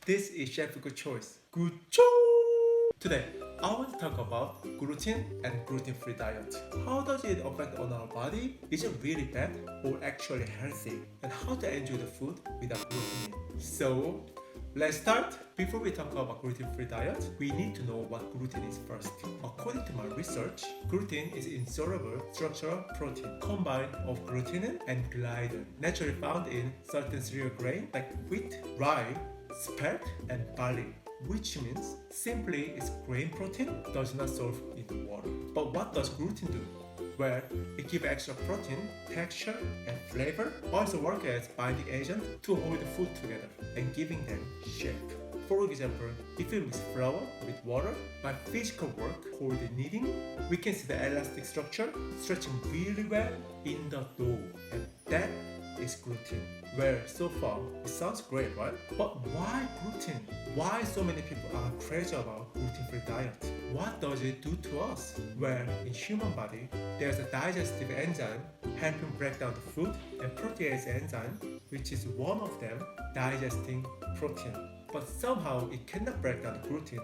This is Chef Good Choice. Good choice! Today, I want to talk about gluten and gluten-free diet. How does it affect on our body? Is it really bad or actually healthy? And how to enjoy the food without gluten in? So, let's start. Before we talk about gluten-free diet, we need to know what gluten is first. According to my research, gluten is insoluble structural protein combined of glutenin and gliadin, naturally found in certain cereal grain like wheat, rye, spelt, and barley, which means simply its grain protein does not dissolve in water. But what does gluten do? Well, it gives extra protein, texture, and flavor, also work as binding agent to hold the food together and giving them shape. For example, if you mix flour with water by physical work called kneading, we can see the elastic structure stretching really well in the dough, and that is gluten. Well, so far, it sounds great, right? But why gluten? Why so many people are crazy about gluten-free diet? What does it do to us? Well, in human body, there's a digestive enzyme helping break down the food and protease enzyme, which is one of them digesting protein. But somehow it cannot break down the gluten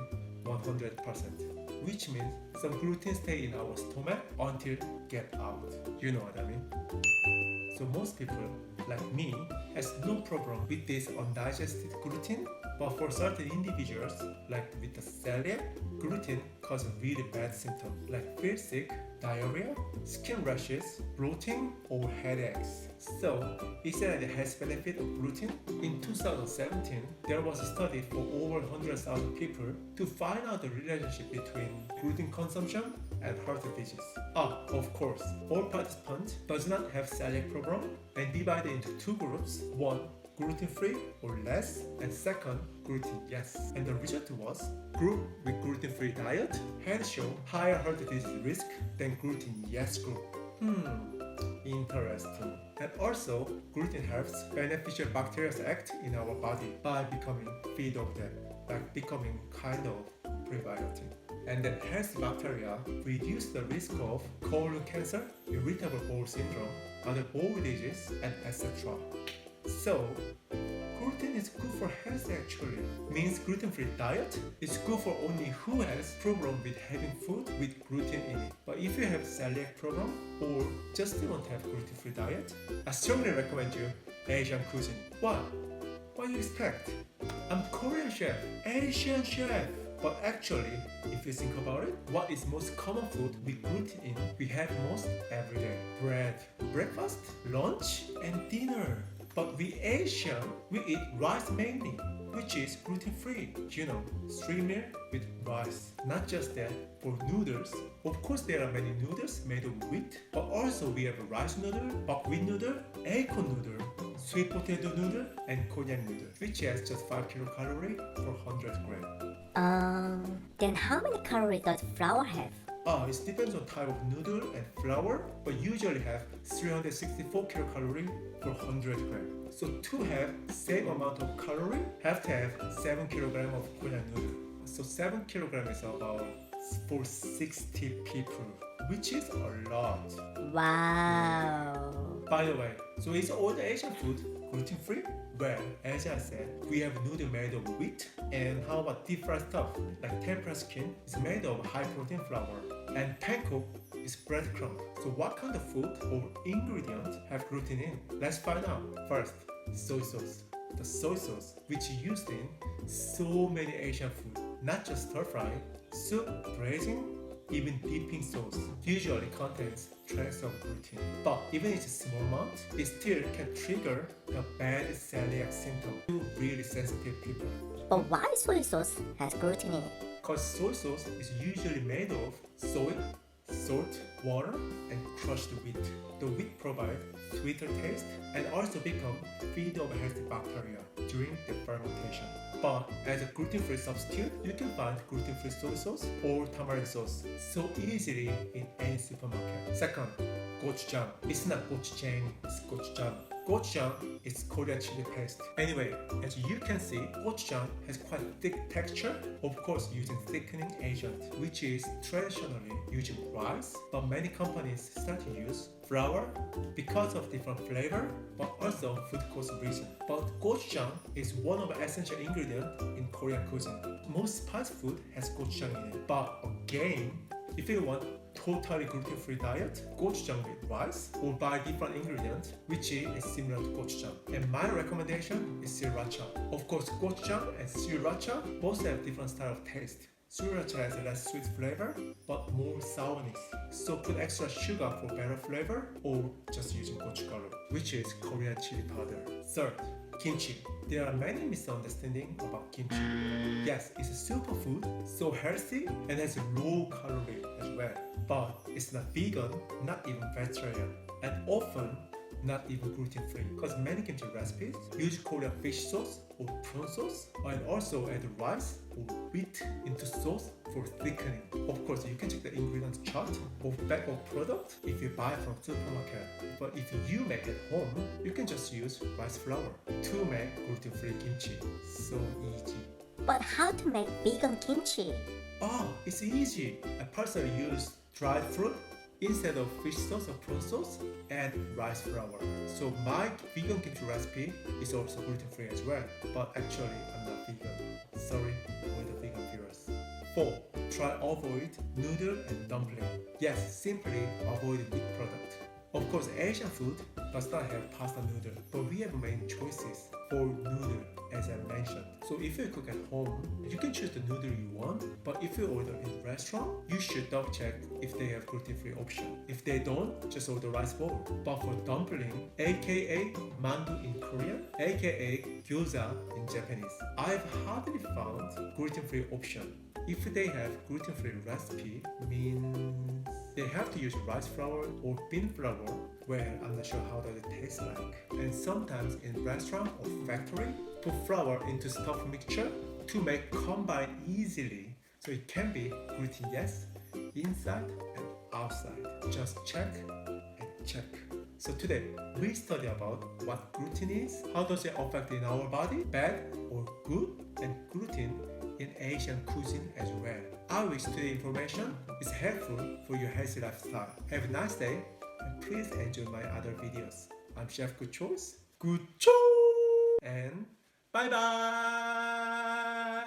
100%, which means some gluten stay in our stomach until get out. You know what I mean? So most people, like me, has no problem with this undigested gluten, but for certain individuals, like with the celiac, gluten causes really bad symptoms like feel sick, diarrhea, skin rashes, bloating, or headaches. So, is there any health benefit of gluten? In 2017, there was a study for over 100,000 people to find out the relationship between gluten consumption and heart disease. Of course, all participants does not have celiac problem and divided into two groups. One, gluten-free or less, and second, gluten yes. And the result was, group with gluten-free diet had shown higher heart disease risk than gluten yes group. Interesting. And also, gluten helps beneficial bacteria act in our body by becoming feed of them, like becoming kind of prebiotic. And that healthy bacteria reduce the risk of colon cancer, irritable bowel syndrome, other bowel diseases, and etc. So, gluten is good for health actually. Means gluten-free diet is good for only who has problem with having food with gluten in it. But if you have celiac problem or just want to have gluten-free diet, I strongly recommend you Asian cuisine. Why? What do you expect? I'm Korean chef, Asian chef. But actually, if you think about it, what is most common food with gluten in we have most every day? Bread, breakfast, lunch, and dinner. But we Asian, we eat rice mainly, which is gluten-free. You know, 3 meal with rice. Not just that, for noodles, of course there are many noodles made of wheat, but also we have rice noodle, buckwheat noodle, acorn noodle, sweet potato noodle, and konjac noodle, which has just 5 kilocalories for 100 grams. Then how many calories does flour have? It depends on type of noodle and flour, but usually have 364 kilocalories for 100 grams. So to have same amount of calorie, have to have 7 kilograms of konjac noodle. So 7 kilograms is about for 60 people, which is a lot. Wow. By the way, so is all the Asian food gluten-free? Well, as I said, we have noodle made of wheat, and how about deep fried stuff like tempura skin is made of high protein flour, and pancake is breadcrumb. So what kind of food or ingredients have gluten in? Let's find out. First, soy sauce. The soy sauce, which is used in so many Asian food, not just stir fry, soup, braising, even dipping sauce, usually contains trace of gluten. But even it's a small amount, it still can trigger the bad celiac symptom to really sensitive people. But why soy sauce has gluten in it? Because soy sauce is usually made of soy, salt, water, and crushed wheat. The wheat provides sweeter taste and also become feed of healthy bacteria during the fermentation. But as a gluten-free substitute, you can find gluten-free soy sauce or tamarind sauce so easily in any supermarket. Second, gochujang. It's not gochujang, it's gochujang. Gochujang is Korean chili paste. Anyway, as you can see, gochujang has quite thick texture, of course using thickening agent, which is traditionally using rice, but many companies start to use flour because of different flavor, but also food cost reason. But gochujang is one of the essential ingredients in Korean cuisine. Most spice food has gochujang in it, but again, if you want totally gluten-free diet, gochujang with rice or buy different ingredients which is similar to gochujang. And my recommendation is sriracha. Of course, gochujang and sriracha both have different style of taste. Sriracha has less sweet flavor but more sourness. So put extra sugar for better flavor or just using gochugaru, which is Korean chili powder. Third, kimchi. There are many misunderstandings about kimchi. Yes, it's a superfood, so healthy and has low calorie as well. But it's not vegan, not even vegetarian, and often not even gluten-free. Because many kimchi recipes use Korean fish sauce or prawn sauce, and also add rice or wheat into sauce for thickening. Of course, you can check the ingredients chart or bag of product if you buy from supermarket. But if you make at home, you can just use rice flour to make gluten-free kimchi. So easy. But how to make vegan kimchi? Oh, it's easy. I personally use dried fruit instead of fish sauce or prawn sauce and rice flour. So my vegan kimchi recipe is also gluten-free as well. But actually, I'm not vegan. Sorry for the vegan viewers. 4. Try avoid noodle and dumpling. Yes, simply avoid wheat product. Of course, Asian food does not have pasta noodle, but we have many choices for noodle as I mentioned. So if you cook at home, you can choose the noodle you want, but if you order in restaurant, you should double check if they have gluten-free option. If they don't, just order rice bowl. But for dumpling, aka mandu in Korean, aka gyoza in Japanese, I've hardly found gluten-free option. If they have gluten-free recipe, means they have to use rice flour or bean flour, where I'm not sure how does it taste like. And sometimes in restaurant or factory, put flour into stuffed mixture to make combine easily. So it can be gluten yes, inside and outside. Just check and check. So today we study about what gluten is, how does it affect in our body, bad or good, and gluten in Asian cuisine as well. I wish today's information is helpful for your healthy lifestyle. Have a nice day and please enjoy my other videos. I'm Chef Good Choice, Good Choice, and bye bye!